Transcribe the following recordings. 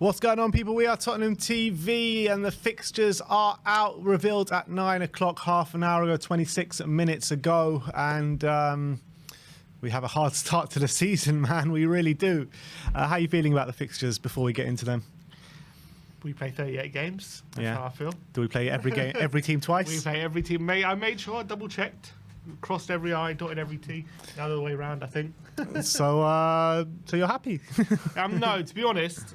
What's going on, people? We are Tottenham TV, and the fixtures are out, revealed at 9 o'clock, half an hour ago, 26 minutes ago. And we have a hard start to the season, man. We really do. How are you feeling about the fixtures before we get into them? We play 38 games. That's how I feel. Do we play every game, every team twice? We play every team. I made sure I double-checked. Crossed every I, dotted every T. The other way around, I think. So you're happy? No, to be honest,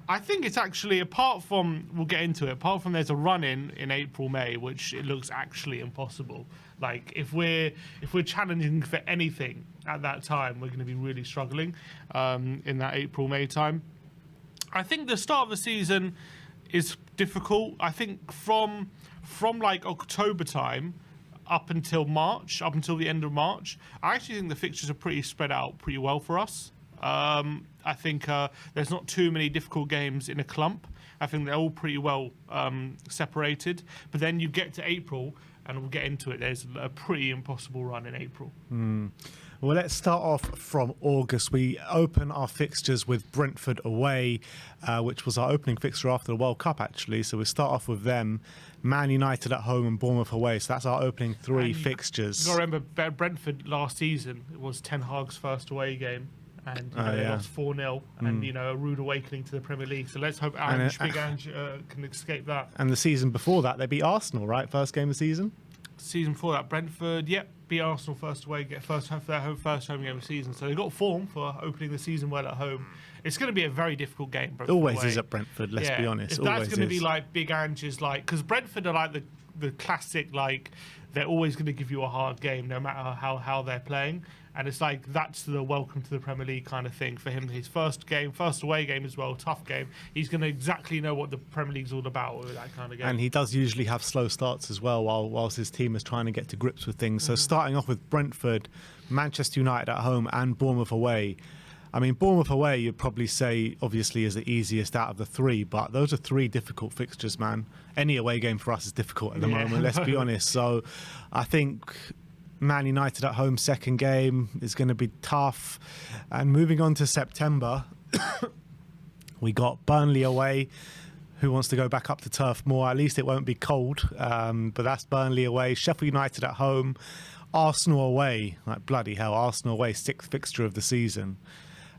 I think it's actually, apart from, we'll get into it, apart from there's a run-in in April, May, which it looks actually impossible. Like, if we're challenging for anything at that time, we're going to be really struggling in that April, May time. I think the start of the season is difficult. I think from like October time up until March, up until the end of March, I actually think the fixtures are pretty spread out pretty well for us. I think there's not too many difficult games in a clump. I think they're all pretty well separated. But then you get to April, and we'll get into it, there's a pretty impossible run in April. Well, let's start off from August. We open our fixtures with Brentford away, which was our opening fixture after the World Cup, actually. So we start off with them. Man United at home and Bournemouth away. So that's our opening three fixtures. You've got to remember, Brentford last season, it was Ten Hag's first away game. And they lost 4-0, and a rude awakening to the Premier League. So let's hope Big Ange can escape that. And the season before that, they beat Arsenal, right? First game of the season. Season before that, Brentford, beat Arsenal first away, first home game of the season. So they got form for opening the season well at home. It's going to be a very difficult game. Brentford Always away. Is at Brentford. Let's be honest. If that's going to be like Big Ange's, because Brentford are like the classic, they're always going to give you a hard game no matter how they're playing. And it's like, that's the welcome to the Premier League kind of thing for him. His first away game as well, tough game. He's going to exactly know what the Premier League's all about with that kind of game. And he does usually have slow starts as well whilst his team is trying to get to grips with things. So starting off with Brentford, Manchester United at home and Bournemouth away. I mean, Bournemouth away, you'd probably say, obviously, is the easiest out of the three, but those are three difficult fixtures, man. Any away game for us is difficult at the moment, let's be honest. So I think Man United at home, second game, is going to be tough. And moving on to September, we got Burnley away. Who wants to go back up to Turf Moor? At least it won't be cold, but that's Burnley away. Sheffield United at home. Arsenal away. Like, bloody hell, Arsenal away, sixth fixture of the season.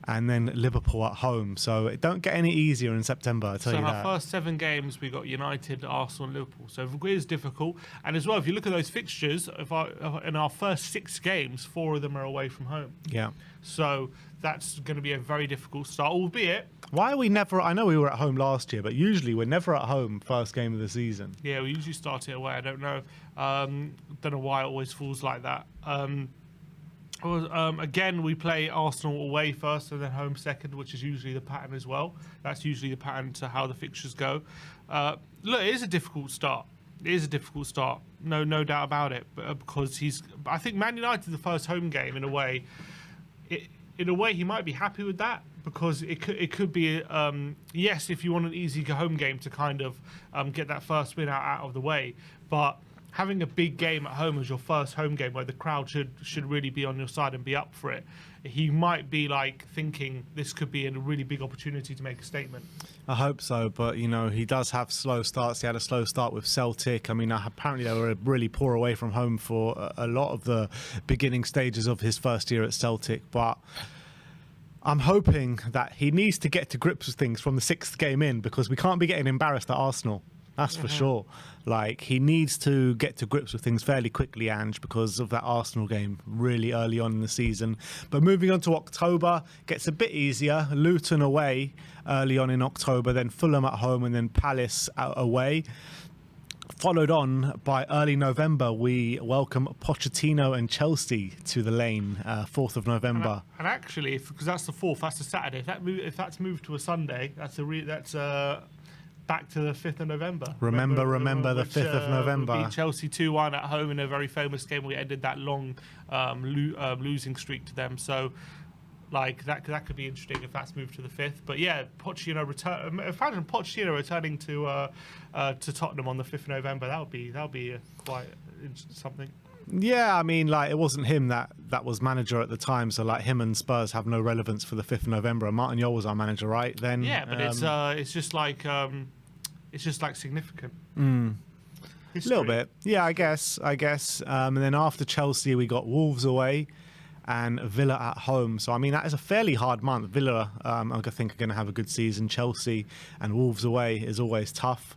And then Liverpool at home. So it don't get any easier in September, I tell you that. So in our first 7 games, we got United, Arsenal and Liverpool. So it is difficult. And as well, if you look at those fixtures, in our first 6 games, 4 of them are away from home. Yeah. So that's going to be a very difficult start, albeit... Why are we never... I know we were at home last year, but usually we're never at home first game of the season. Yeah, we usually start it away. I don't know. Don't know why it always falls like that. Again, we play Arsenal away first and then home second, which is usually the pattern as well. That's usually the pattern to how the fixtures go. Look, it is a difficult start. It is a difficult start, no doubt about it. Because I think Man United, the first home game, in a way, he might be happy with that, because it could be yes, if you want an easy home game to kind of get that first win out of the way, but having a big game at home as your first home game where the crowd should really be on your side and be up for it, he might be thinking this could be a really big opportunity to make a statement. I hope so, but he does have slow starts. He had a slow start with Celtic. I mean, apparently they were really poor away from home for a lot of the beginning stages of his first year at Celtic, but I'm hoping that he needs to get to grips with things from the 6th game in, because we can't be getting embarrassed at Arsenal. That's for sure. He needs to get to grips with things fairly quickly, Ange, because of that Arsenal game really early on in the season. But moving on to October, gets a bit easier. Luton away early on in October, then Fulham at home, and then Palace away. Followed on by early November, we welcome Pochettino and Chelsea to the lane, 4th of November. And actually, because that's the 4th, that's a Saturday. If that's moved to a Sunday, that's back to the 5th of November. Remember the 5th of November. We beat Chelsea 2-1 at home in a very famous game. We ended that long losing streak to them. So, that could be interesting if that's moved to the 5th. But yeah, Pochettino imagine Pochettino returning to Tottenham on the 5th of November. That would be quite something. Yeah, I mean, like, it wasn't him that was manager at the time, so like him and Spurs have no relevance for the 5th of November. And Martin Jol was our manager, right? Then Yeah, but it's just like significant. a little bit. Yeah, I guess. And then after Chelsea, we got Wolves away and Villa at home. So, I mean, that is a fairly hard month. Villa, I think, are going to have a good season. Chelsea and Wolves away is always tough.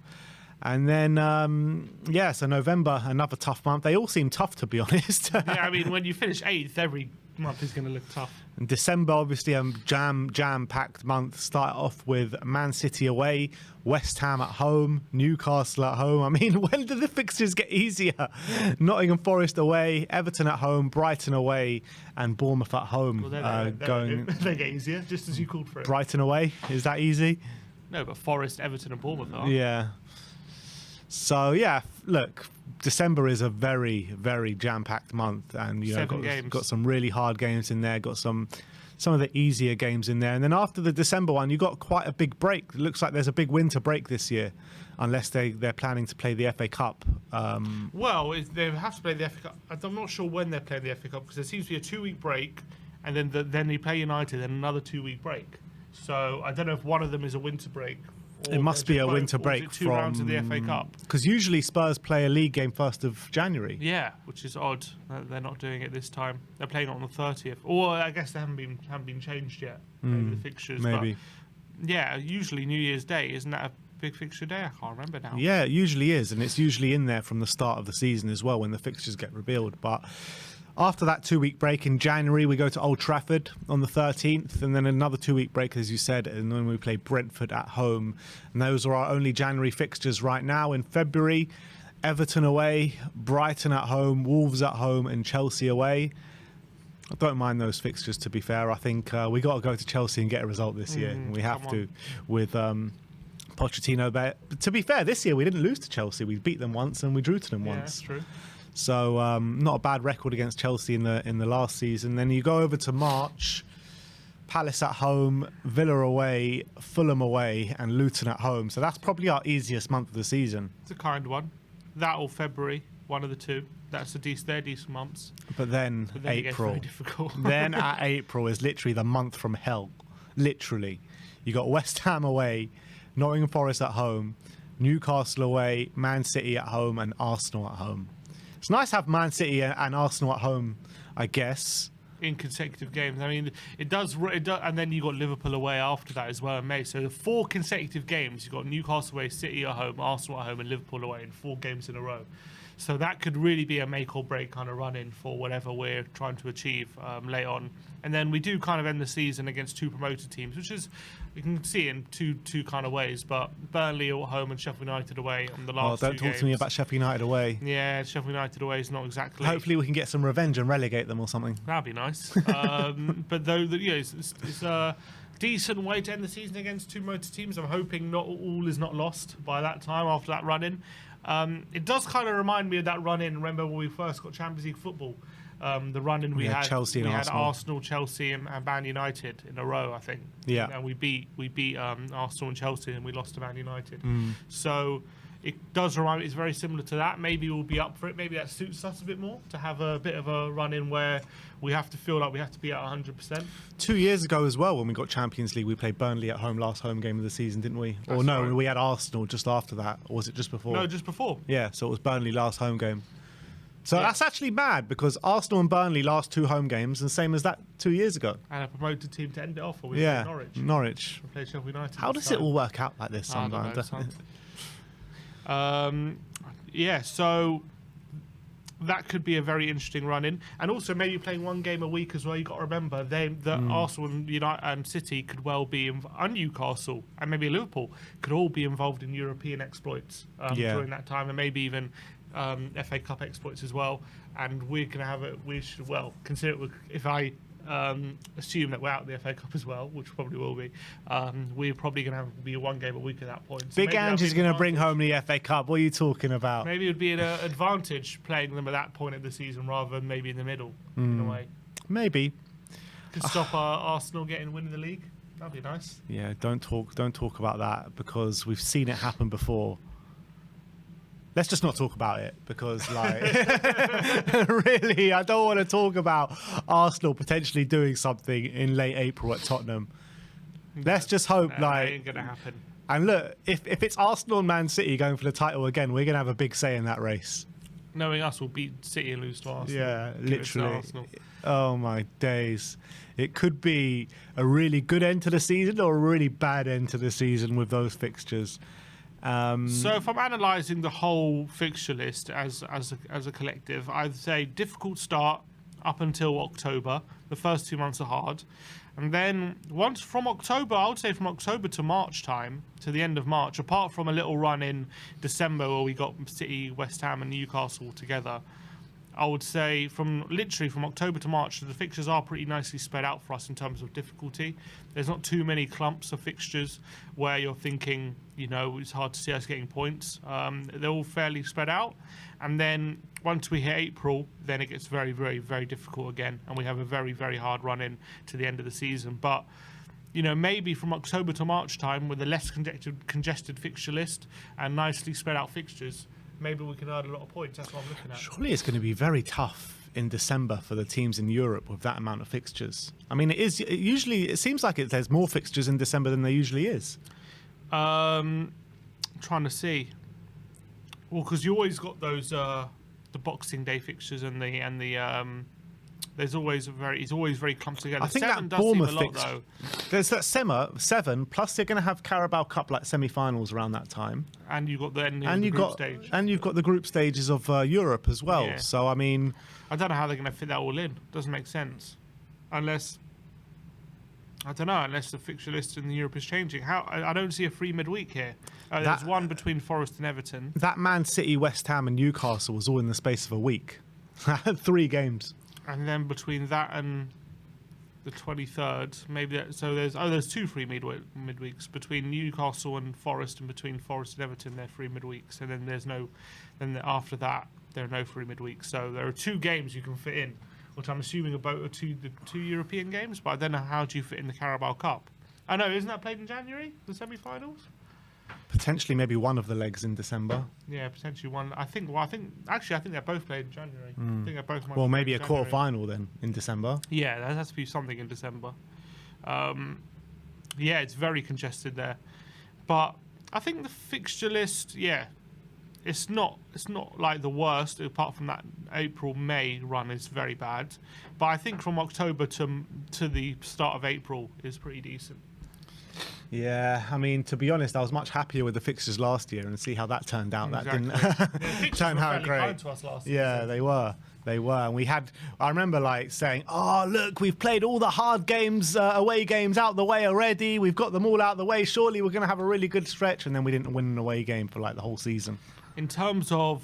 And then, so November, another tough month. They all seem tough, to be honest. Yeah, I mean, when you finish 8th, every month is going to look tough. And December, obviously, a jam-packed month. Start off with Man City away, West Ham at home, Newcastle at home. I mean, when do the fixtures get easier? Nottingham Forest away, Everton at home, Brighton away, and Bournemouth at home. Well, they get easier, just as you called for it. Brighton away, is that easy? No, but Forest, Everton, and Bournemouth are. Yeah. So, yeah, look, December is a very, very jam-packed month, and got some really hard games in there, got some of the easier games in there. And then after the December one, you got quite a big break. It looks like there's a big winter break this year, unless they're planning to play the FA Cup. Well, they have to play the FA Cup. I'm not sure when they're playing the FA Cup, because there seems to be a 2-week break, and then they play United, and another 2-week break. So I don't know if one of them is a winter break. It must be a winter break from 2 rounds of the FA Cup. Because usually Spurs play a league game 1st of January. Yeah, which is odd. They're not doing it this time. They're playing it on the 30th. Or I guess they haven't been changed yet. Maybe the fixtures. Maybe. But yeah, usually New Year's Day, isn't that a big fixture day? I can't remember now. Yeah, it usually is, and it's usually in there from the start of the season as well when the fixtures get revealed. But after that 2-week break in January, we go to Old Trafford on the 13th, and then another 2-week break, as you said, and then we play Brentford at home. And those are our only January fixtures right now. In February, Everton away, Brighton at home, Wolves at home, and Chelsea away. I don't mind those fixtures, to be fair. I think we got to go to Chelsea and get a result this year. We have to with Pochettino. But to be fair, this year we didn't lose to Chelsea. We beat them once and we drew to them once. That's true. So not a bad record against Chelsea in the last season. Then you go over to March, Palace at home, Villa away, Fulham away, and Luton at home. So that's probably our easiest month of the season. It's a kind one. That or February, one of the two. They're decent months. But then April. It gets very difficult. Then at April is literally the month from hell. Literally. You got West Ham away, Nottingham Forest at home, Newcastle away, Man City at home, and Arsenal at home. It's nice to have Man City and Arsenal at home, I guess. In consecutive games. I mean, it does, and then you got Liverpool away after that as well in May. So the 4 consecutive games, you've got Newcastle away, City at home, Arsenal at home, and Liverpool away in 4 games in a row. So that could really be a make or break kind of run-in for whatever we're trying to achieve late on. And then we do kind of end the season against 2 promoted teams, which is, you can see in two kind of ways. But Burnley at home and Sheffield United away on the last 2 games. Don't talk to me about Sheffield United away. Yeah, Sheffield United away is not exactly... Hopefully we can get some revenge and relegate them or something. That'd be nice. But though, it's a decent way to end the season against 2 promoted teams. I'm hoping not all is not lost by that time after that run-in. It does kind of remind me of that run-in. Remember when we first got Champions League football? The run-in we had Chelsea and Arsenal. Had Arsenal, Chelsea, and Man United in a row, I think. Yeah. And we beat Arsenal and Chelsea, and we lost to Man United. So it does remind me. It's very similar to that. Maybe we'll be up for it. Maybe that suits us a bit more to have a bit of a run-in where we have to feel like we have to be at 100%. 2 years ago as well, when we got Champions League, we played Burnley at home, last home game of the season, didn't we? That's or no, right. We had Arsenal just after that. Or was it just before? No, just before. Yeah, so it was Burnley last home game. So that's actually mad, because Arsenal and Burnley last 2 home games, and same as that 2 years ago. And a promoted team to end it off, or we played Norwich. We played Sheffield United. How does it all work out like this sometimes? So that could be a very interesting run-in, and also maybe playing 1 game a week as well. You got to remember Arsenal and United and City could well be, and Newcastle and maybe Liverpool could all be involved in European exploits during that time, and maybe even FA Cup exploits as well. And we're going to have it. We should consider it. If I assume that we're out of the FA Cup as well, which probably will be, we're probably going to be 1 game a week at that point. So Big Angie's going to bring home the FA Cup. What are you talking about? Maybe it would be an advantage playing them at that point of the season rather than maybe in the middle, in a way. Maybe. Could stop Arsenal winning the league. That'd be nice. Yeah, don't talk about that, because we've seen it happen before. let's just not talk about it because, like, really, I don't want to talk about Arsenal potentially doing something in late April at Tottenham. Let's just hope, That ain't gonna happen. And look, if it's Arsenal and Man City going for the title again, we're going to have a big say in that race. Knowing us, we'll beat City and lose to Arsenal. Yeah, Give it to literally. Arsenal. Oh, my days. It could be a really good end to the season or a really bad end to the season with those fixtures. So if I'm analysing the whole fixture list as a collective, I'd say difficult start up until October. The first 2 months are hard. And then once from October, I would say from October to March time, to the end of March, apart from a little run in December where we got City, West Ham and Newcastle together, I would say from October to March, the fixtures are pretty nicely spread out for us in terms of difficulty. There's not too many clumps of fixtures where you're thinking, it's hard to see us getting points. They're all fairly spread out. And then once we hit April, then it gets very, very, very difficult again. And we have a very, very hard run in to the end of the season. But, maybe from October to March time with a less congested fixture list and nicely spread out fixtures, maybe we can earn a lot of points. That's what I'm looking at. Surely it's going to be very tough in December for the teams in Europe with that amount of fixtures. I mean, it seems like there's more fixtures in December than there usually is. Trying to see. Well, because you always got those the Boxing Day fixtures and the there's always it's always very clumped together. I think Seven that does seem Bournemouth a lot, fixture. though. There's that seven. Plus, they're going to have Carabao Cup like semi-finals around that time, And you got the group stage. and you've got the group stages of Europe as well. Yeah. So I mean, I don't know how they're going to fit that all in. Doesn't make sense, unless the fixture list in Europe is changing. I don't see a free midweek here. There's one between Forest and Everton. that Man City, West Ham, and Newcastle was all in the space of a week. 3 games. And then between that and the 23rd, there's 2 free midweeks between Newcastle and Forest, and between Forest and Everton they're free midweeks, and then after that there are no free midweeks. So there are 2 games you can fit in, which I'm assuming are the 2 European games, but I don't know how do you fit in the Carabao Cup. I know, isn't that played in January, the semi-finals? Potentially, maybe one of the legs in December. Yeah, potentially one. I think they're both played in January. I think they're both. Well, maybe a January. quarter-final then in December. Yeah, there has to be something in December. It's very congested there, but I think the fixture list, it's not like the worst. Apart from that April-May run is very bad, but I think from October to the start of April is pretty decent. Yeah, I mean, to be honest, I was much happier with the fixtures last year and see how that turned out. Exactly. That didn't turn out great. Kind to us last Yeah, season. they were. And I remember saying, oh, look, we've played all the hard games, away games out the way already. We've got them all out the way. Surely we're going to have a really good stretch. And then we didn't win an away game for the whole season. In terms of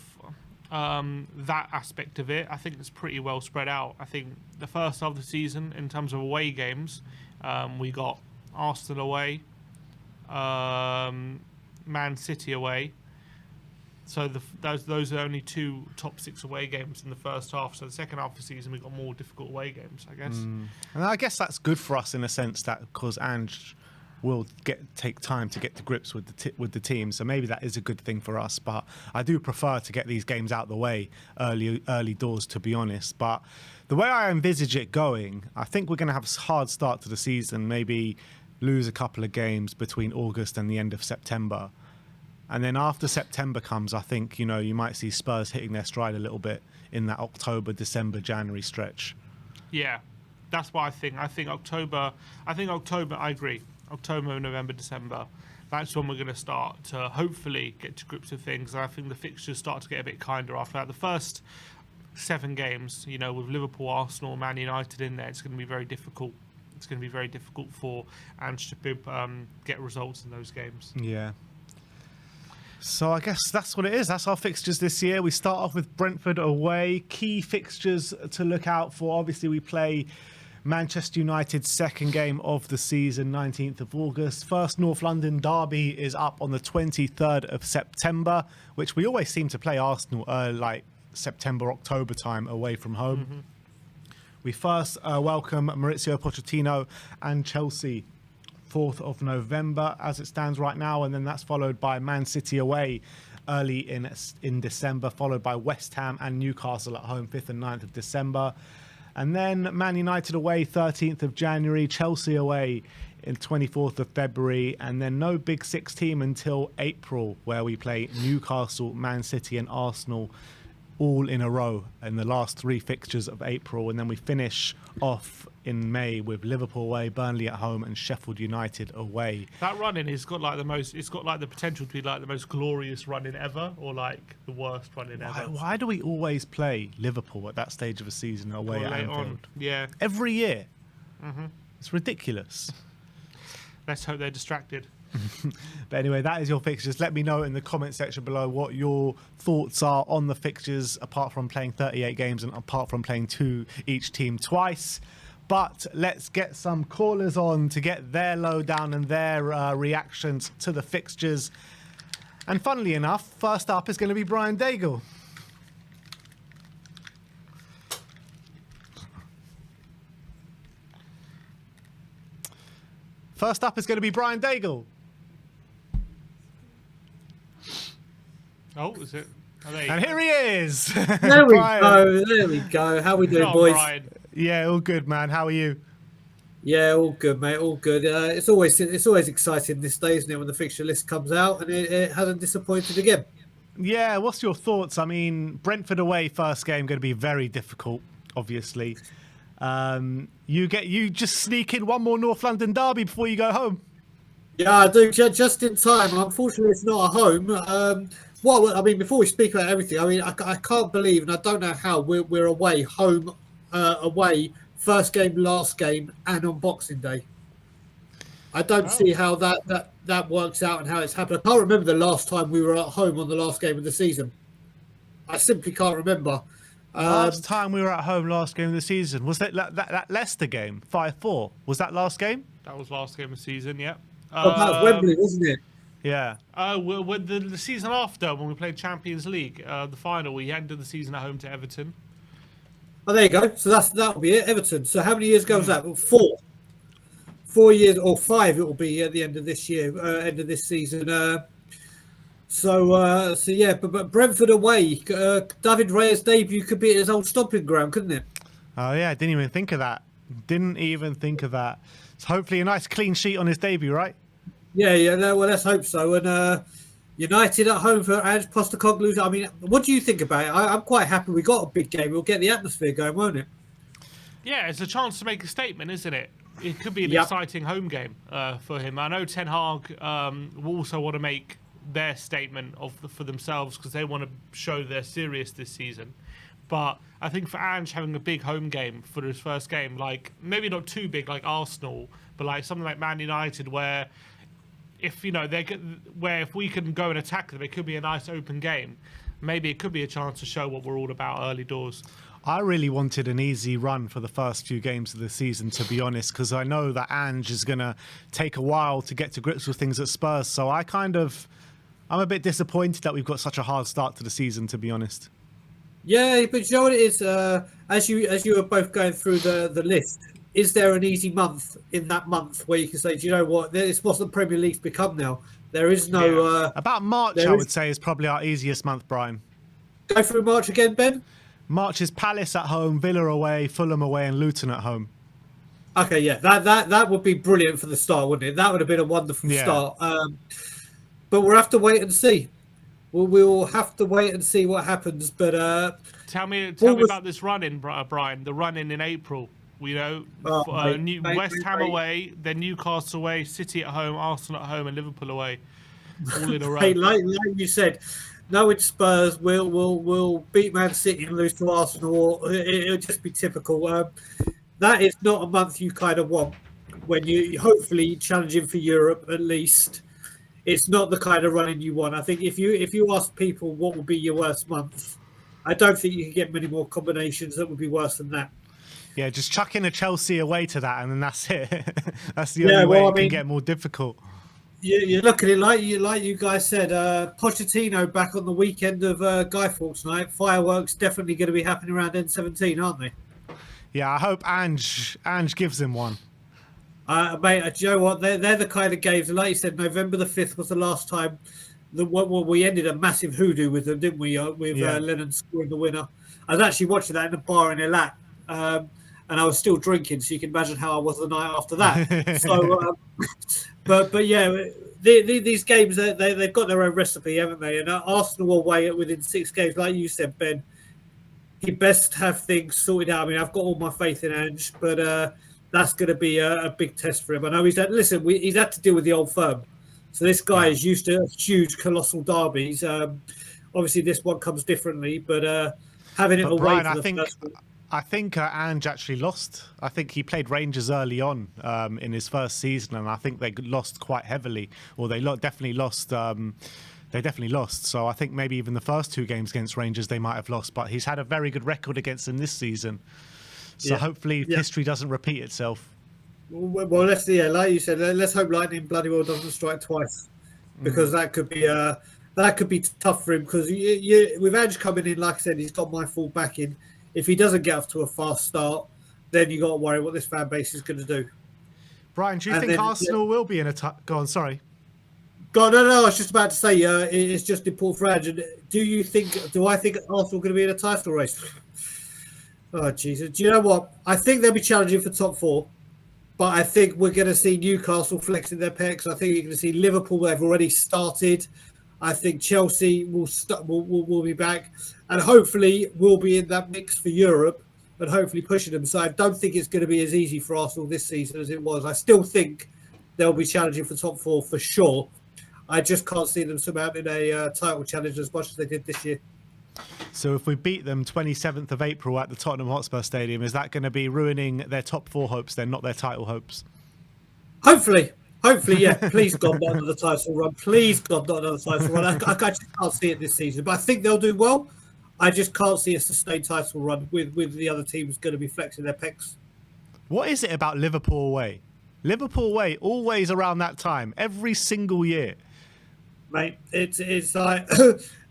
that aspect of it, I think it's pretty well spread out. I think the first half of the season, in terms of away games, we got Arsenal away, Man City away. So those are only 2 top 6 away games in the first half. So the second half of the season, we've got more difficult away games, I guess. And I guess that's good for us in a sense that because Ange will take time to get to grips with the team. So maybe that is a good thing for us. But I do prefer to get these games out the way early doors, to be honest. But the way I envisage it going, I think we're going to have a hard start to the season, maybe lose a couple of games between August and the end of September. And then after September comes, I think, you might see Spurs hitting their stride a little bit in that October, December, January stretch. Yeah, that's what I think. I think October, I agree. October, November, December. That's when we're going to start to hopefully get to grips with things. And I think the fixtures start to get a bit kinder after that. The first 7 games, with Liverpool, Arsenal, Man United in there, it's going to be very difficult. It's going to be very difficult for Ange to get results in those games. Yeah. So I guess that's what it is. That's our fixtures this year. We start off with Brentford away. Key fixtures to look out for. Obviously, we play Manchester United's second game of the season, 19th of August. First North London derby is up on the 23rd of September, which we always seem to play Arsenal September, October time away from home. Mm-hmm. We first welcome Mauricio Pochettino and Chelsea 4th of November as it stands right now, and then that's followed by Man City away early in December, followed by West Ham and Newcastle at home 5th and 9th of December. And then Man United away 13th of January, Chelsea away in 24th of February, and then no Big Six team until April, where we play Newcastle, Man City and Arsenal all in a row in the last 3 fixtures of April. And then we finish off in May with Liverpool away, Burnley at home and Sheffield United away. That running has got like it's got like the potential to be like the most glorious running ever, or like the worst running ever. Why do we always play Liverpool at that stage of a season away at Anfield? Yeah. Every year. It's ridiculous. Let's hope they're distracted. But anyway, that is your fixtures. Let me know in the comment section below what your thoughts are on the fixtures, apart from playing 38 games and apart from playing each team twice. But let's get some callers on to get their lowdown and their reactions to the fixtures. And funnily enough, first up is going to be Brian Daigle. First up is going to be Brian Daigle. Oh, is it? Oh, and here he is. There we go. There we go. How we doing, boys? Brian. Yeah, all good, man. How are you? Yeah, all good, mate. All good. It's always exciting this day, isn't it, when the fixture list comes out, and it hasn't disappointed again. Yeah. What's your thoughts? I mean, Brentford away first game going to be very difficult, obviously. You just sneak in one more North London derby before you go home. Yeah, I do, just in time. Unfortunately, it's not at home. Before we speak about everything, I can't believe, and I don't know how we're away, away, first game, last game, and on Boxing Day. I don't see how that works out and how it's happened. I can't remember the last time we were at home on the last game of the season. I simply can't remember. Last time we were at home, last game of the season, was that Leicester game, 5-4? Was that last game? That was last game of the season, yeah. That was Wembley, wasn't it? Yeah. The season after, when we played Champions League, the final, we ended the season at home to Everton. Oh, there you go. So that'll be it, Everton. So how many years ago was that? 4 years, or 5 it will be at the end of this year, end of this season. So yeah, but Brentford away, David Raya's debut could be at his old stomping ground, couldn't it? Oh yeah, I didn't even think of that. So hopefully a nice clean sheet on his debut, right? Yeah. No, well, let's hope so. And United at home for Ange Postecoglou. I mean, what do you think about it? I'm quite happy we got a big game. We'll get the atmosphere going, won't it? Yeah, it's a chance to make a statement, isn't it? It could be an exciting home game for him. I know Ten Hag will also want to make their statement for themselves, because they want to show they're serious this season. But I think for Ange, having a big home game for his first game, like maybe not too big like Arsenal, but like something like Man United, where if we can go and attack them, it could be a nice open game. Maybe it could be a chance to show what we're all about early doors. I really wanted an easy run for the first few games of the season, to be honest, because I know that Ange is going to take a while to get to grips with things at Spurs. So I'm a bit disappointed that we've got such a hard start to the season, to be honest. Yeah, but you know what it is? As you were both going through the list, is there an easy month in that month where you can say, do you know what? This is what the Premier League's become now. There is no... Yeah. About March, I would say, is probably our easiest month, Brian. Go through March again, Ben? March is Palace at home, Villa away, Fulham away and Luton at home. Okay, yeah, that would be brilliant for the start, wouldn't it? That would have been a wonderful start. But we'll have to wait and see. We'll have to wait and see what happens. But tell me about this run-in, Brian. The run-in in April. West Ham away, then Newcastle away, City at home, Arsenal at home, and Liverpool away, all in a row. Hey, like you said, no, it's Spurs. We'll beat Man City and lose to Arsenal. It'll just be typical. That is not a month you kind of want when you hopefully challenging for Europe at least. It's not the kind of running you want. I think if you ask people what would be your worst month, I don't think you can get many more combinations that would be worse than that. Yeah, just chuck in a Chelsea away to that, and then that's it. That's the only way it can get more difficult. You look at it like you guys said. Pochettino back on the weekend of Guy Fawkes night. Fireworks definitely going to be happening around N17, aren't they? Yeah, I hope Ange gives him one. Mate, do you know what? They're the kind of games, like you said, November the 5th was the last time we ended a massive hoodoo with them, didn't we? With Lennon scoring the winner. I was actually watching that in the bar in Eilat, and I was still drinking, so you can imagine how I was the night after that. So, but yeah, these games they've got their own recipe, haven't they? And Arsenal away within 6 games, like you said, Ben. He best have things sorted out. I mean, I've got all my faith in Ange, but that's going to be a big test for him. I know he's had to deal with the old firm. So this guy is used to huge, colossal derbies. Obviously, this one comes differently, but having it away Brian, for the first one. I think Ange actually lost. I think he played Rangers early on in his first season, and I think they lost quite heavily, or they definitely lost. They definitely lost. So I think maybe even the first 2 games against Rangers they might have lost, but he's had a very good record against them this season. So hopefully history doesn't repeat itself. Well, let's like you said, let's hope lightning bloody well doesn't strike twice, because that could be tough for him. Because with Ange coming in, like I said, he's got my full backing. If he doesn't get off to a fast start, then you got to worry what this fan base is going to do. Brian, do you think Arsenal will be in a go on? Sorry. God, no, I was just about to say it's just important for Ange. Do I think Arsenal are going to be in a title race? Oh, Jesus. Do you know what? I think they'll be challenging for top 4. But I think we're going to see Newcastle flexing their pecs. I think you're going to see Liverpool. They've already started. I think Chelsea will be back, and hopefully we'll be in that mix for Europe, and hopefully pushing them. So I don't think it's going to be as easy for Arsenal this season as it was. I still think they'll be challenging for top 4 for sure. I just can't see them surmounting a title challenge as much as they did this year. So if we beat them 27th of April at the Tottenham Hotspur Stadium, is that going to be ruining their top 4 hopes then, not their title hopes? Hopefully, yeah. Please, God, not another title run. Please, God, not another title run. I just can't see it this season. But I think they'll do well. I just can't see a sustained title run with the other teams going to be flexing their pecs. What is it about Liverpool away? Liverpool away, always around that time, every single year. Mate, it's like...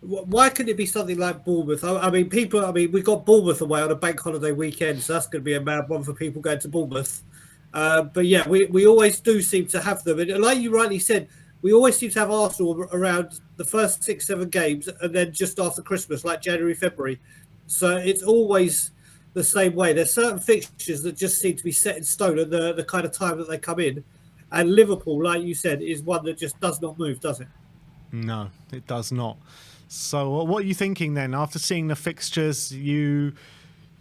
Why couldn't it be something like Bournemouth? I mean, we got Bournemouth away on a bank holiday weekend, so that's going to be a mad one for people going to Bournemouth. But yeah, we always do seem to have them. And like you rightly said, we always seem to have Arsenal around the first 6-7 games and then just after Christmas, like January, February. So it's always the same way. There's certain fixtures that just seem to be set in stone at the kind of time that they come in. And Liverpool, like you said, is one that just does not move, does it? No, it does not. So what are you thinking then? After seeing the fixtures, you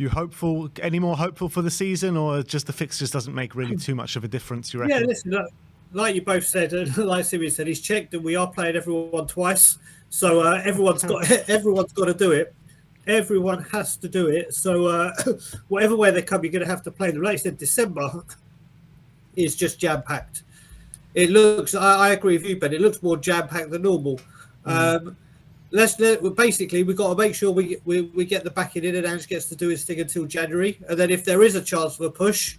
hopeful? Any more hopeful for the season, or just the fixtures doesn't make really too much of a difference? You reckon? Yeah, listen, like you both said, and like Simeon said, he's checked, and we are playing everyone twice. So everyone's got to do it. Everyone has to do it. So whatever way they come, you're going to have to play them. Like I said, December is just jam packed. It looks. I agree with you, Ben. It looks more jam packed than normal. Basically, we've got to make sure we get the backing in, and Ange gets to do his thing until January. And then if there is a chance for a push,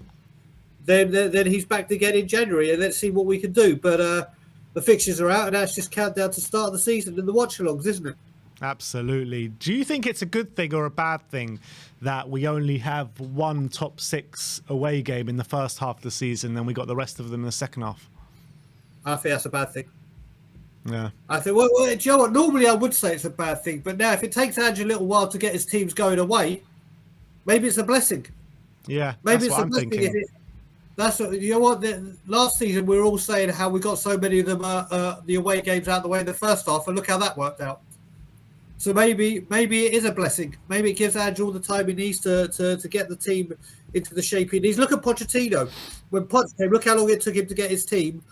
then he's back again in January, and let's see what we can do. But the fixtures are out, and that's just countdown to start the season and the watch-alongs, isn't it? Absolutely. Do you think it's a good thing or a bad thing that we only have one top 6 away game in the first half of the season, then we got the rest of them in the second half? I think that's a bad thing. Yeah. I think, well, do you know what? Normally I would say it's a bad thing, but now if it takes Ange a little while to get his teams going away, maybe it's a blessing. Yeah, maybe that's it's a blessing. thinking. That's what, you know what? Last season we were all saying how we got so many of them the away games out the way in the first half, and look how that worked out. So maybe it is a blessing. Maybe it gives Ange all the time he needs to get the team into the shape he needs. Look at Pochettino. When Poch came, look how long it took him to get his team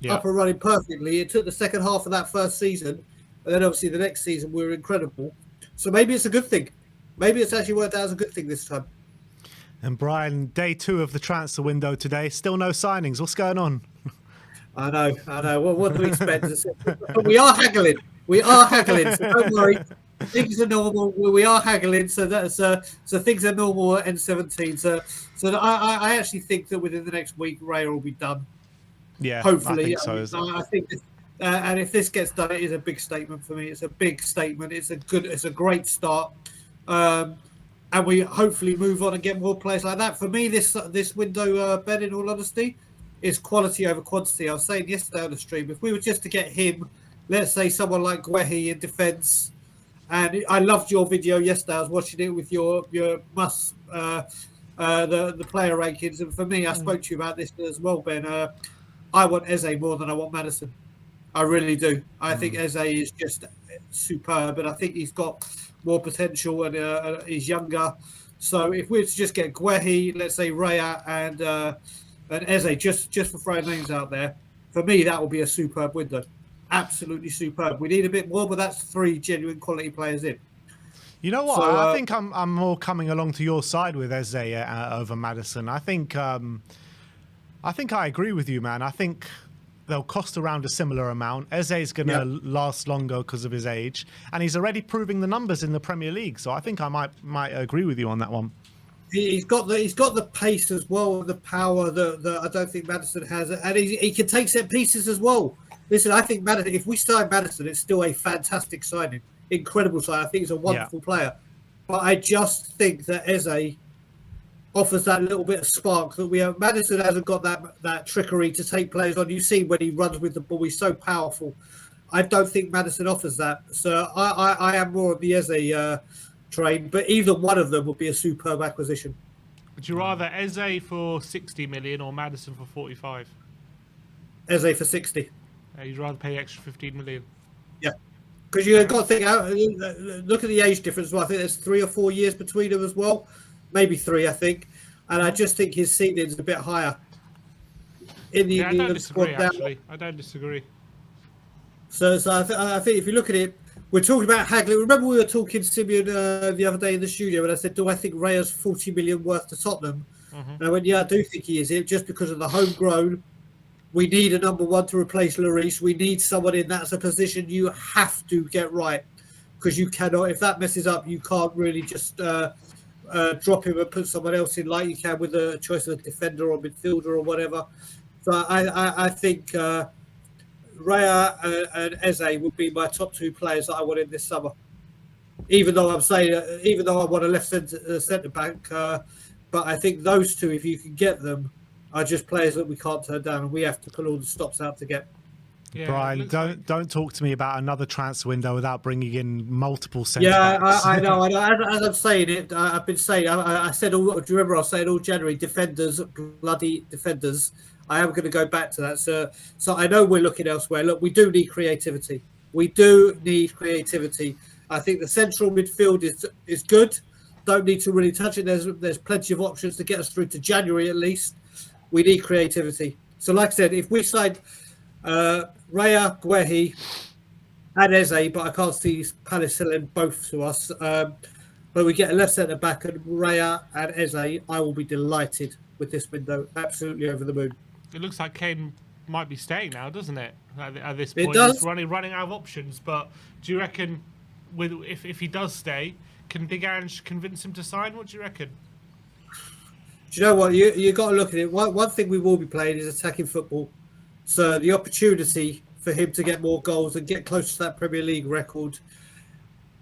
up and running perfectly. It took the second half of that first season, and then obviously the next season we were incredible. So maybe it's a good thing. Maybe it's actually worked out as a good thing this time. And Brian, day 2 of the transfer window today, still no signings. What's going on? I know. What do we expect? We are haggling. So don't worry. Things are normal. We are haggling. So things are normal at N17. So I actually think that within the next week, Raya will be done. Yeah, hopefully. I think so. And if this gets done, it is a big statement for me. It's a big statement. It's a great start. And we hopefully move on and get more players like that. For me, this window, Ben, in all honesty, is quality over quantity. I was saying yesterday on the stream, if we were just to get him let's say someone like Guehi in defence. And I loved your video yesterday. I was watching it with your must the player rankings, and for me, I spoke to you about this as well, Ben. I want Eze more than I want Madison. I really do. I think Eze is just superb, and I think he's got more potential, and he's younger. So if we were to just get Guehi, let's say Raya and Eze, just for throwing names out there, for me that will be a superb window. Absolutely superb. We need a bit more, but that's 3 genuine quality players in. You know what? So, I think I'm more coming along to your side with Eze over Madison. I think I agree with you, man. I think they'll cost around a similar amount. Eze's going to last longer because of his age, and he's already proving the numbers in the Premier League. So I think I might agree with you on that one. He's got the pace as well, the power that I don't think Madison has, and he can take set pieces as well. Listen, I think Madison, if we sign Madison, it's still a fantastic signing, incredible signing. I think he's a wonderful player, but I just think that Eze offers that little bit of spark that we have. Madison hasn't got that trickery to take players on. You see when he runs with the ball, he's so powerful. I don't think Madison offers that. So I am more of the Eze train, but either one of them would be a superb acquisition. Would you rather Eze for 60 million or Madison for 45? Eze for 60. You'd rather pay extra 15 million? Yeah. Because you've got to think, look at the age difference. Well, I think there's 3 or 4 years between them as well. Maybe 3, I think. And I just think his ceiling's a bit higher. I don't disagree, actually. I don't disagree. So I think if you look at it, we're talking about haggling. Remember we were talking, Simeon, the other day in the studio, and I said, do I think Raya's 40 million worth to Tottenham? And I went, yeah, I do think he is. Just because of the homegrown. We need a number 1 to replace Lloris. We need someone in that's a position you have to get right, because you cannot. If that messes up, you can't really just drop him and put someone else in like you can with a choice of a defender or midfielder or whatever. So I think Raya and Eze would be my top 2 players that I want in this summer. Even though I want a left centre back, but I think those 2, if you can get them, are just players that we can't turn down, and we have to pull all the stops out to get. Yeah, Brian, don't talk to me about another transfer window without bringing in multiple centre backs. I know. As I'm saying it, I've been saying. I said. Do you remember? I was saying all January. Defenders, bloody defenders. I am going to go back to that. So I know we're looking elsewhere. Look, we do need creativity. I think the central midfield is good. Don't need to really touch it. There's plenty of options to get us through to January at least. We need creativity. So, like I said, if we signed Raya, Guehi, and Eze, but I can't see Palace selling both to us. But we get a left centre back and Raya and Eze, I will be delighted with this window. Absolutely over the moon. It looks like Kane might be staying now, doesn't it? At this point, it does. He's running out of options. But do you reckon, if he does stay, can Big Ange convince him to sign? What do you reckon? Do you know what? You got to look at it. One thing we will be playing is attacking football. So the opportunity for him to get more goals and get close to that Premier League record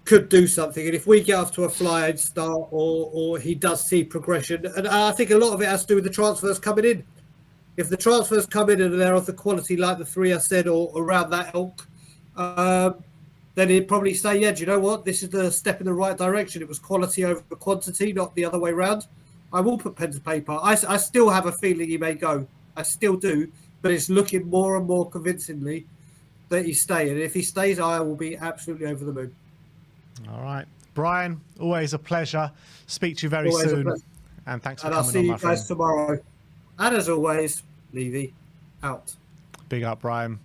could do something. And if we get off to a flying start, or he does see progression, and I think a lot of it has to do with the transfers coming in. If the transfers come in and they're of the quality like the 3 I said, or around that ilk, then he'd probably say, yeah, do you know what? This is the step in the right direction. It was quality over quantity, not the other way around. I will put pen to paper. I still have a feeling he may go. I still do. But it's looking more and more convincingly that he's staying. And if he stays, I will be absolutely over the moon. All right. Brian, always a pleasure. Speak to you very soon. And thanks for coming on, my friend. And I'll see you guys tomorrow. And as always, Levy out. Big up, Brian.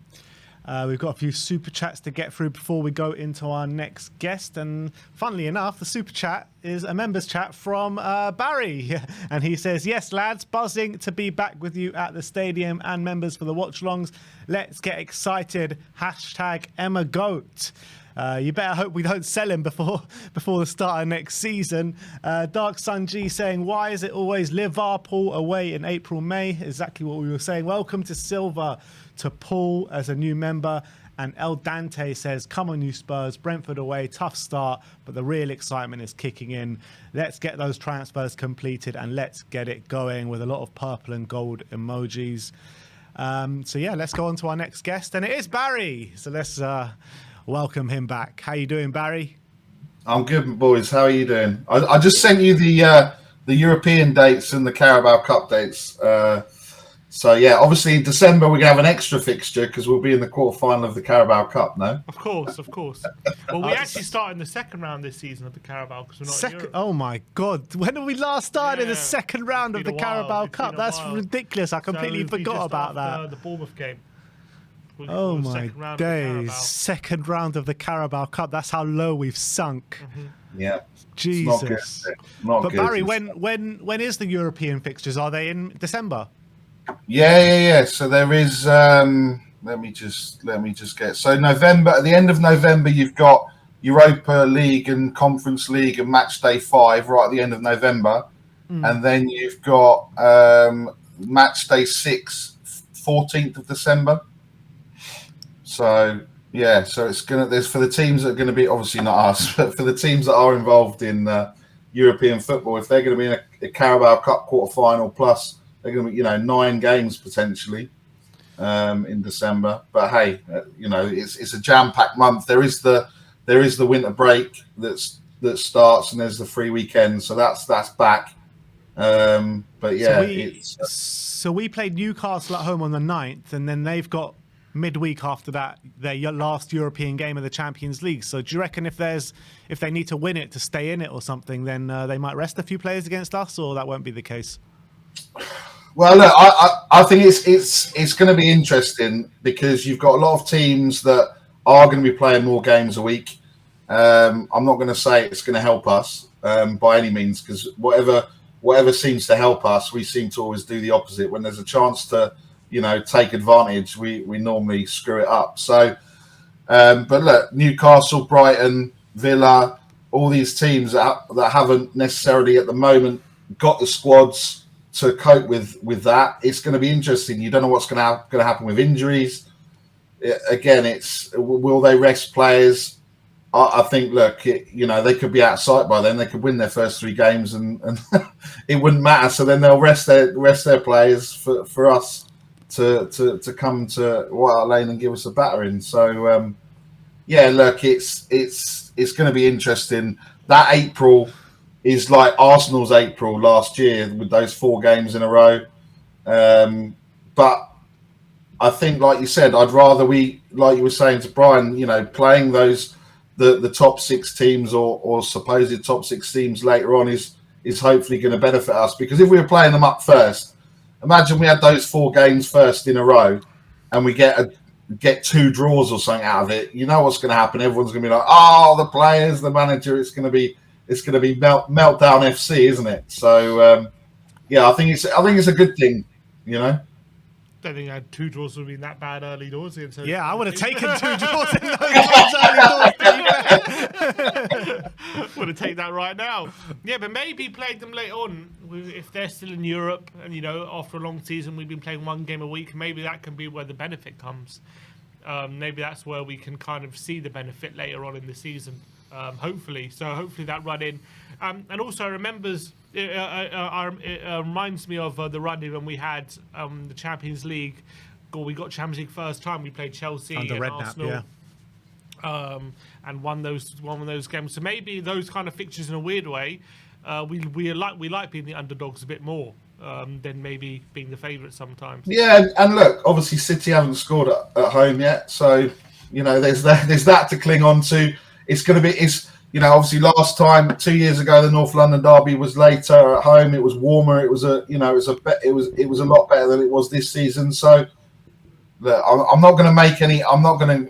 We've got a few super chats to get through before we go into our next guest. And funnily enough, the super chat is a members chat from Barry. And he says, yes, lads, buzzing to be back with you at the stadium and members for the watch-alongs. Let's get excited. Hashtag Emma Goat. You better hope we don't sell him before the start of next season. Dark Sun G saying, why is it always Liverpool away in April, May? Exactly what we were saying. Welcome to Silver, to Paul as a new member. And El Dante says, come on, you Spurs. Brentford away, tough start, but the real excitement is kicking in. Let's get those transfers completed and let's get it going, with a lot of purple and gold emojis. So yeah, let's go on to our next guest, and it is Barry. So let's welcome him back. How you doing, Barry? I'm good, boys. How are you doing? I just sent you the European dates and the Carabao Cup dates. So yeah, obviously in December we're gonna have an extra fixture because we'll be in the quarterfinal of the Carabao Cup. No, Of course. Well, we actually start in the second round this season of the Carabao because we're not in Europe. Oh my God! When did we last start in the Yeah, second round of it's the been a while, Carabao it's Cup? been a That's while. ridiculous. I completely So we forgot just about after that. The Bournemouth game. Oh The my second round of the Carabao. days! Second round of the Carabao Cup. That's how low we've sunk. yeah, Jesus. not But good. Barry, when is the European fixtures? Are they in December? Yeah. So there is. Let me just get. So November, at the end of November, you've got Europa League and Conference League and Match Day 5 right at the end of November, and then you've got Match Day 6, 14th of December. So yeah, so it's gonna. There's for the teams that are going to be obviously not us, but for the teams that are involved in European football, if they're going to be in a Carabao Cup quarter final plus. They're going to be, 9 games potentially in December. But hey, it's a jam-packed month. There is the winter break that starts, and there's the free weekend, so that's back. But yeah, so we played Newcastle at home on the 9th, and then they've got midweek after that their last European game of the Champions League. So do you reckon if they need to win it to stay in it or something, then they might rest a few players against us, or that won't be the case? Well, look, I think it's going to be interesting because you've got a lot of teams that are going to be playing more games a week. I'm not going to say it's going to help us by any means because whatever seems to help us, we seem to always do the opposite. When there's a chance to, take advantage, we normally screw it up. So, but look, Newcastle, Brighton, Villa, all these teams that haven't necessarily at the moment got the squads to cope with that. It's going to be interesting. You don't know what's going to happen with injuries. Again, it's will they rest players? I think, look, they could be out of sight by then. They could win their first 3 games, and it wouldn't matter. So then they'll rest their players for us to come to White Hart Lane and give us a battering. So yeah, look, it's going to be interesting. That April is like Arsenal's April last year with those 4 games in a row. But I think, like you said, I'd rather like you were saying to Brian, playing the top 6 teams or supposed top 6 teams later on is hopefully going to benefit us. Because if we were playing them up first, imagine we had those 4 games first in a row and we get 2 draws or something out of it. You know what's going to happen? Everyone's going to be like, oh, the players, the manager, it's going to be meltdown FC, isn't it? So yeah, I think it's a good thing, Don't think I had 2 draws would have been that bad early doors. So Yeah, I would have taken 2 draws in those early doors. would have taken that right now. Yeah, but maybe played them later on if they're still in Europe and after a long season we've been playing 1 game a week. Maybe that can be where the benefit comes. Maybe that's where we can kind of see the benefit later on in the season. Hopefully that run in, and also it reminds me of the run in when we had the Champions League. We got Champions League first time. We played Chelsea and Arsenal, and won those games. So maybe those kind of fixtures, in a weird way, we like being the underdogs a bit more than maybe being the favourites sometimes. Yeah, and look, obviously City haven't scored at home yet, so there's that to cling on to. It's going to be, obviously last time 2 years ago the North London derby was later at home. It was warmer. It was a lot better than it was this season. So look, I'm not going to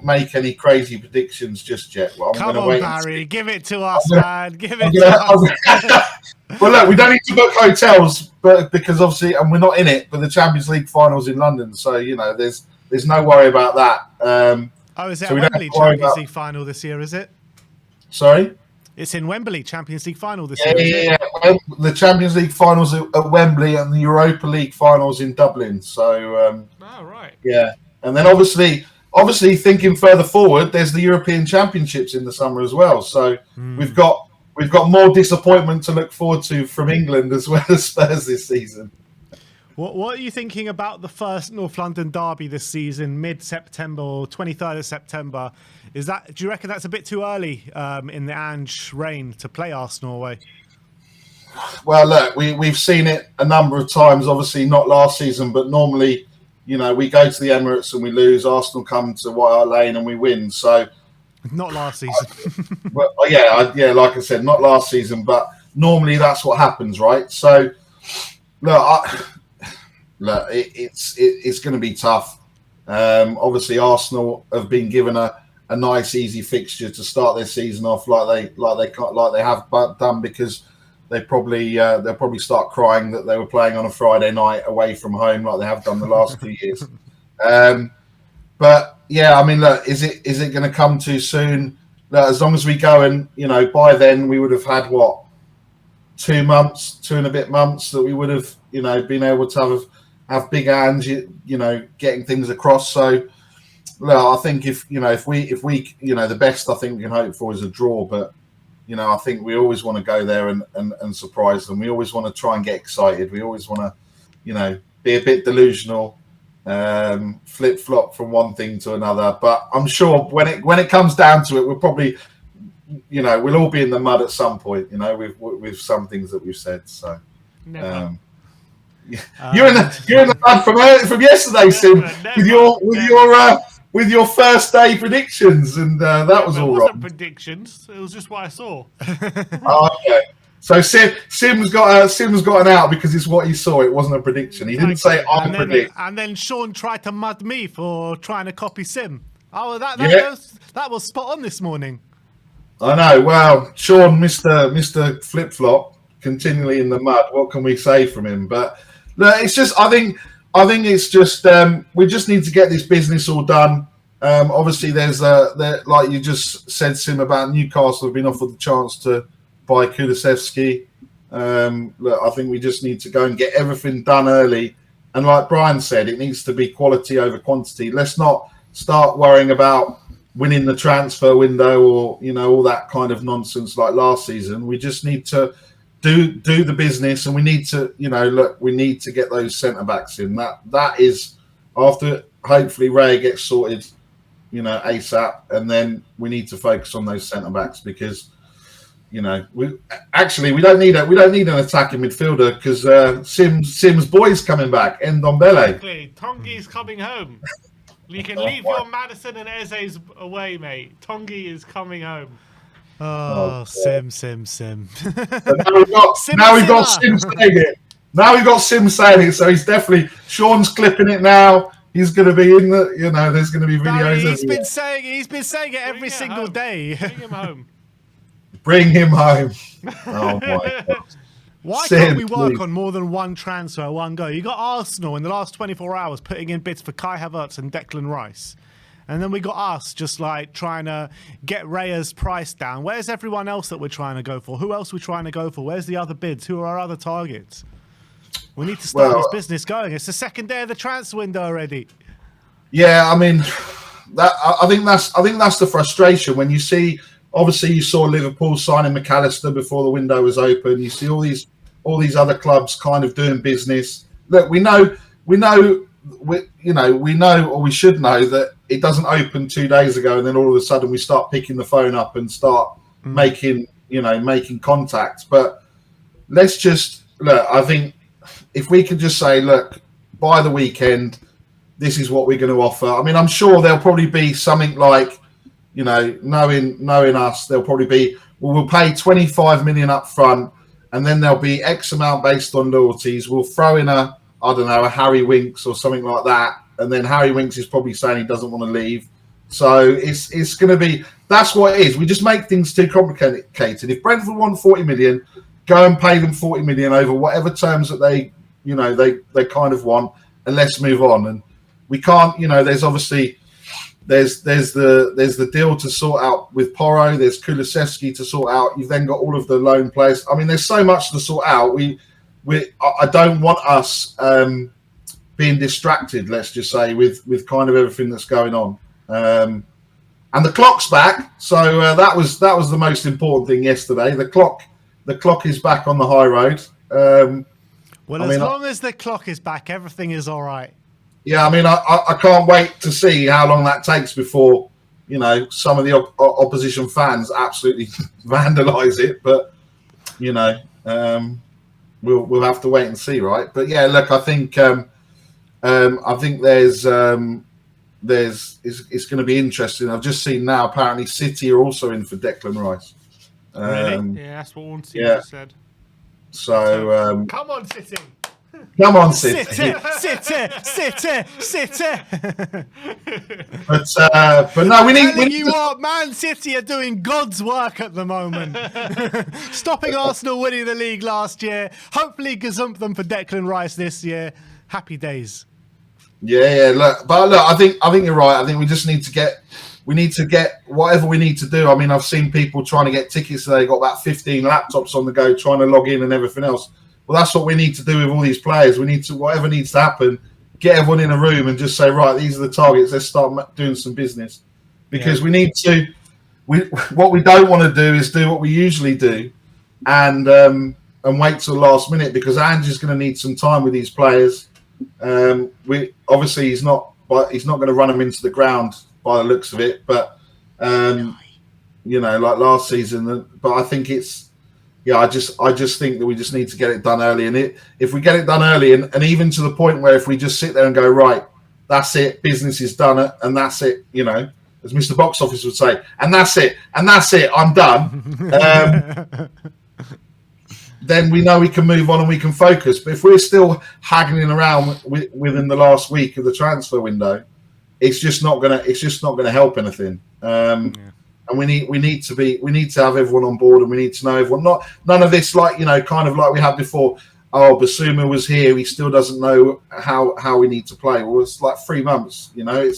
make any crazy predictions just yet. Well, Come on, Barry, give it to us, man. Give it to us. Well, look, we don't need to book hotels, but because obviously, and we're not in it. But the Champions League finals in London, so there's no worry about that. Is it a Wembley Champions League final this year? Is it? Sorry? It's in Wembley, Champions League final this year. Yeah. The Champions League finals at Wembley and the Europa League finals in Dublin. So, right. Yeah. And then obviously thinking further forward, there's the European Championships in the summer as well. So we've got more disappointment to look forward to from England as well as Spurs this season. What are you thinking about the first North London derby this season, mid-September or 23rd of September? Do you reckon that's a bit too early in the Ange reign to play Arsenal away? Well, look, we've seen it a number of times. Obviously, not last season, but normally, we go to the Emirates and we lose. Arsenal come to White Hart Lane and we win. So, not last season. Well, yeah. Like I said, not last season, but normally that's what happens, right? So, look, it's going to be tough. Obviously, Arsenal have been given a nice, easy fixture to start their season off like they have done, because they'll probably start crying that they were playing on a Friday night away from home like they have done the last 2 years. But yeah, I mean, look, is it going to come too soon? Look, as long as we go and by then we would have had 2 and a bit months that we would have been able to have big hands, getting things across. So, well, I think if we the best I think we can hope for is a draw, but I think we always want to go there and surprise them. We always want to try and get excited. We always want to, be a bit delusional, flip flop from one thing to another. But I'm sure when it comes down to it, we'll probably, we'll all be in the mud at some point. With some things that we've said. So. Never. You're in the mud from yesterday, Sim, with your first day predictions, and that was all wasn't wrong. Predictions. It was just what I saw. Oh, okay. So Sim's got an out because it's what he saw. It wasn't a prediction. He didn't say I predict. And then Sean tried to mud me for trying to copy Sim. Oh, that was spot on this morning. I know. Well, Sean, Mr. Flip Flop, continually in the mud. What can we say from him? But no, it's just I think it's just we just need to get this business all done. Obviously, there's like you just said, Sim, about Newcastle have been offered the chance to buy Kulusevski. Look, I think we just need to go and get everything done early. And like Brian said, it needs to be quality over quantity. Let's not start worrying about winning the transfer window or all that kind of nonsense like last season. We just need to do the business, and we need to we need to get those centre backs in. That is after hopefully Ray gets sorted ASAP, and then we need to focus on those centre backs because we don't need an attacking midfielder because Sim's boy's coming back, Ndombele. Exactly. Tongi's coming home. You can leave your Madison and Eze's away, mate. Tongi is coming home. Oh, Sim. So now we've got Sim saying it. Now we've got Sim saying it, so he's definitely Sean's clipping it now. He's going to be in the, there's going to be videos. He's been saying it every single day. Bring him home. Bring him home. Oh my God. Why can't we work on more than one transfer at one go? You got Arsenal in the last 24 hours putting in bids for Kai Havertz and Declan Rice. And then we got us just like trying to get Raya's price down. Where's everyone else that we're trying to go for? Who else are we trying to go for? Where's the other bids? Who are our other targets? We need to start this business going. It's the second day of the transfer window already. Yeah, I mean, I think that's the frustration when you see. Obviously, you saw Liverpool signing McAllister before the window was open. You see all these other clubs kind of doing business. Look, we know, or we should know that it doesn't open 2 days ago, and then all of a sudden we start picking the phone up and start making contact. But let's just look. I think if we could just say, look, by the weekend, this is what we're going to offer. I mean, I'm sure there'll probably be something like, knowing us, there'll probably be, we'll pay 25 million up front, and then there'll be X amount based on loyalties. We'll throw in a Harry Winks or something like that, and then Harry Winks is probably saying he doesn't want to leave. So it's going to be, that's what it is. We just make things too complicated. If Brentford want 40 million, go and pay them 40 million over whatever terms that they kind of want, and let's move on. And we can't, there's obviously. There's the deal to sort out with Porro. There's Kulusevski to sort out. You've then got all of the loan players. I mean, there's so much to sort out. I don't want us being distracted. Let's just say with kind of everything that's going on. And the clock's back, so that was the most important thing yesterday. The clock is back on the high road. Well, as long as the clock is back, everything is all right. Yeah, I mean, I can't wait to see how long that takes before, you know, some of the opposition fans absolutely vandalise it. But, you know, we'll have to wait and see, right? But yeah, look, I think there's it's going to be interesting. I've just seen now apparently City are also in for Declan Rice. Really? Yeah, that's what one team just said. So come on, City. Come on, City. City. But no, we need. What, Man City are doing God's work at the moment. Stopping Arsenal winning the league last year. Hopefully, gazump them for Declan Rice this year. Happy days. Yeah. Look, I think you're right. I think we just need to get. We need to get whatever we need to do. I mean, I've seen people trying to get tickets today. Got about 15 laptops on the go, trying to log in and everything else. Well, that's what we need to do with all these players. We need to, whatever needs to happen, get everyone in a room and just say, right, these are the targets. Let's start doing some business. Because we need to. What we don't want to do is do what we usually do, and wait till the last minute, because Ange's going to need some time with these players. He's not going to run them into the ground by the looks of it, but you know, like last season. But I think it's. Yeah, I just think that we just need to get it done early. And if we get it done early, and even to the point where if we just sit there and go, right, that's it, business is done, and that's it, you know, as Mr. Box Office would say, and that's it, I'm done. Then we know we can move on and we can focus. But if we're still haggling around within the last week of the transfer window, it's just not gonna help anything. And we need to have everyone on board, and we need to know everyone. None of this, like, you know, kind of like we had before. Oh, Basuma was here. He still doesn't know how we need to play. Well, it's like 3 months. You know,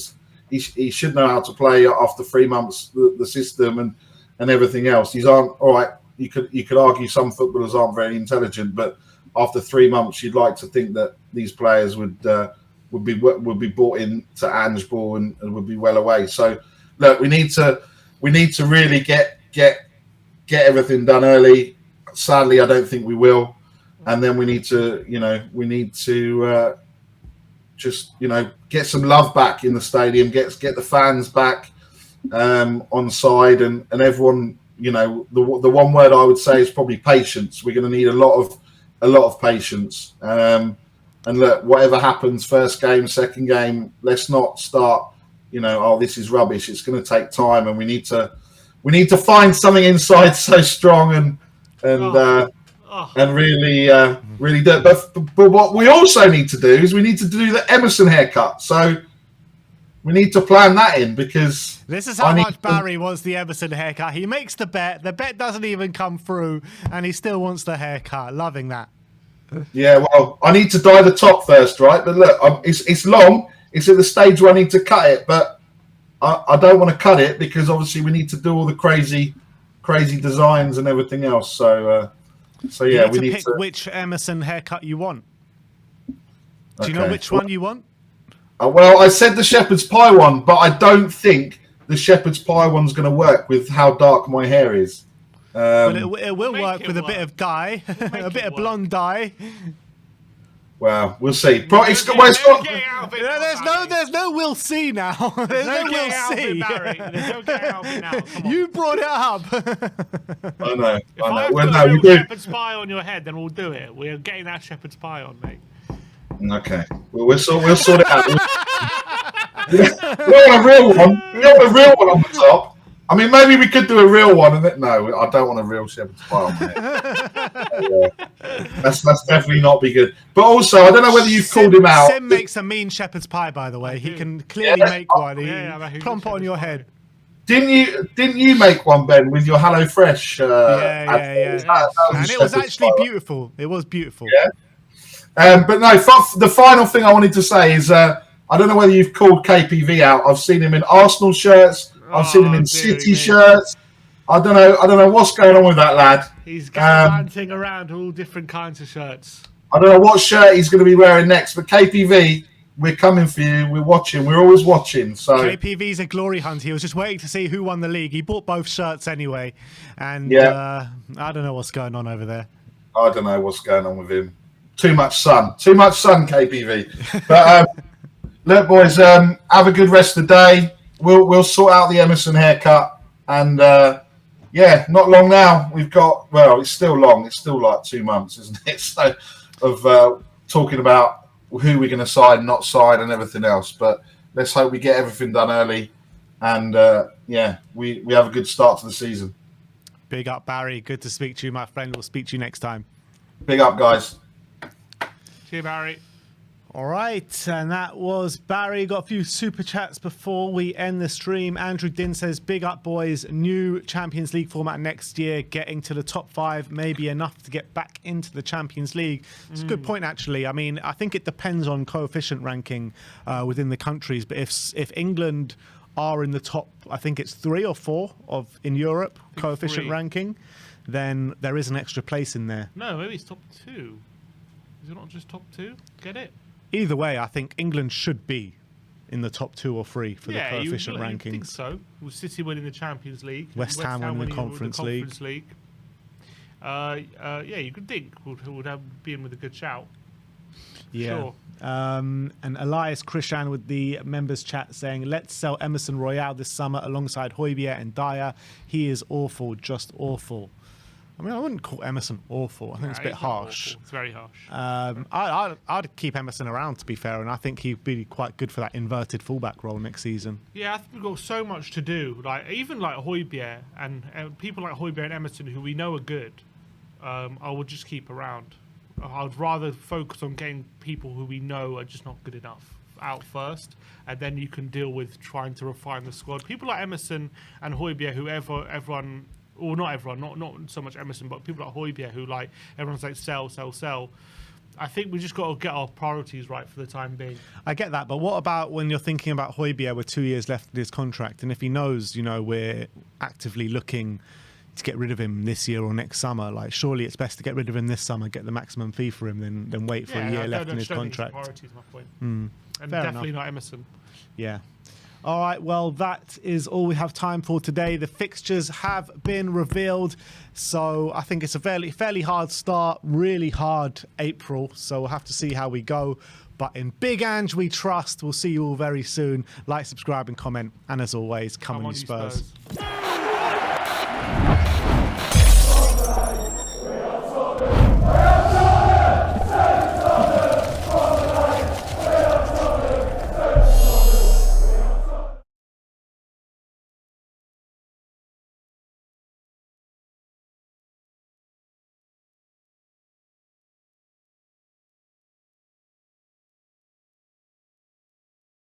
he should know how to play after 3 months. The system and everything else. These aren't all right. You could argue some footballers aren't very intelligent, but after 3 months, you'd like to think that these players would be brought in to Ange ball and would be well away. So look, we need to really get everything done early. Sadly, I don't think we will. And then we need to just, you know, get some love back in the stadium, get the fans back on side, and everyone, you know, the one word I would say is probably patience. We're going to need a lot of patience. And look, whatever happens, first game, second game, let's not start, you know, oh, this is rubbish. It's going to take time, and we need to find something inside so strong and really do it. But what we also need to do is we need to do the Emerson haircut. So we need to plan that in, because this is how much Barry wants the Emerson haircut. He makes the bet. The bet doesn't even come through, and he still wants the haircut. Loving that. Yeah, well, I need to dye the top first, right? But look, it's long. It's at the stage where I need to cut it, but I don't want to cut it because obviously we need to do all the crazy designs and everything else. So yeah, we need to pick which Emerson haircut you want. Do you know which one you want? Well, I said the shepherd's pie one, but I don't think the shepherd's pie one's going to work with how dark my hair is. But it will work with a bit of dye, a bit of blonde dye. Well, we'll see. There's no we'll see now. There's no we'll see. You brought it up. I know. If I have a shepherd's pie on your head, then we'll do it. We're getting that shepherd's pie on, mate. Okay. Well, we'll sort it out. We want a real one. We want a real one on the top. I mean, maybe we could do a real one. No, I don't want a real shepherd's pie on my head. That's definitely not be good. But also, I don't know whether you've called him out. Sim makes a mean shepherd's pie, by the way. He can clearly make one. Plump it on your head. Didn't you make one, Ben, with your Hello Fresh? Yeah. And it was actually beautiful. It was beautiful. Yeah. But no, the final thing I wanted to say is I don't know whether you've called KPV out. I've seen him in Arsenal shirts. I've seen him in City shirts. I don't know what's going on with that lad. He's gallivanting around all different kinds of shirts. I don't know what shirt he's going to be wearing next, but KPV, we're coming for you. We're watching. We're always watching. So KPV's a glory hunt. He was just waiting to see who won the league. He bought both shirts anyway, and I don't know what's going on over there. I don't know what's going on with him. Too much sun, KPV. But look, boys, have a good rest of the day. We'll sort out the Emerson haircut, and yeah, not long now. We've got, well, it's still long. It's still like 2 months, isn't it? So of talking about who we're going to sign, not sign, and everything else. But let's hope we get everything done early, and yeah, we have a good start to the season. Big up, Barry. Good to speak to you, my friend. We'll speak to you next time. Big up, guys. See you, Barry. All right, and that was Barry. Got a few super chats before we end the stream. Andrew Din says, big up, boys. New Champions League format next year. Getting to the top 5 may be enough to get back into the Champions League. It's a good point, actually. I mean, I think it depends on coefficient ranking within the countries. But if England are in the top, I think it's 3 or 4 in Europe coefficient 3. ranking, then there is an extra place in there. No, maybe it's top 2. Is it not just top 2? Get it? Either way, I think England should be in the top 2 or 3 for the coefficient I rankings. think so. With City winning the Champions League, West Ham winning the Conference League. Yeah, you could think would be in with a good shout. Yeah. Sure. And Elias Krishan with the members chat saying, let's sell Emerson Royale this summer alongside Højbjerg and Dyer. He is awful, just awful. I mean, I wouldn't call Emerson awful. I think it's a bit harsh. It's very harsh. I'd keep Emerson around, to be fair, and I think he'd be quite good for that inverted fullback role next season. Yeah, I think we've got so much to do. Like even like Højbjerg and people like Højbjerg and Emerson, who we know are good, I would just keep around. I'd rather focus on getting people who we know are just not good enough out first, and then you can deal with trying to refine the squad. People like Emerson and Højbjerg, who everyone. Or not everyone, not so much Emerson, but people like Højbjerg who like everyone's like sell. I think we just got to get our priorities right for the time being. I get that, but what about when you're thinking about Højbjerg with 2 years left in his contract, and if he knows, we're actively looking to get rid of him this year or next summer, like surely it's best to get rid of him this summer, get the maximum fee for him, than wait for a year left in his contract. Priorities, my point. And definitely not Emerson. Yeah. All right, well, that is all we have time for today. The fixtures have been revealed, so I think it's a fairly hard start, really hard April, so we'll have to see how we go. But in Big Ange we trust. We'll see you all very soon. Like, subscribe and comment, and as always, come on you Spurs.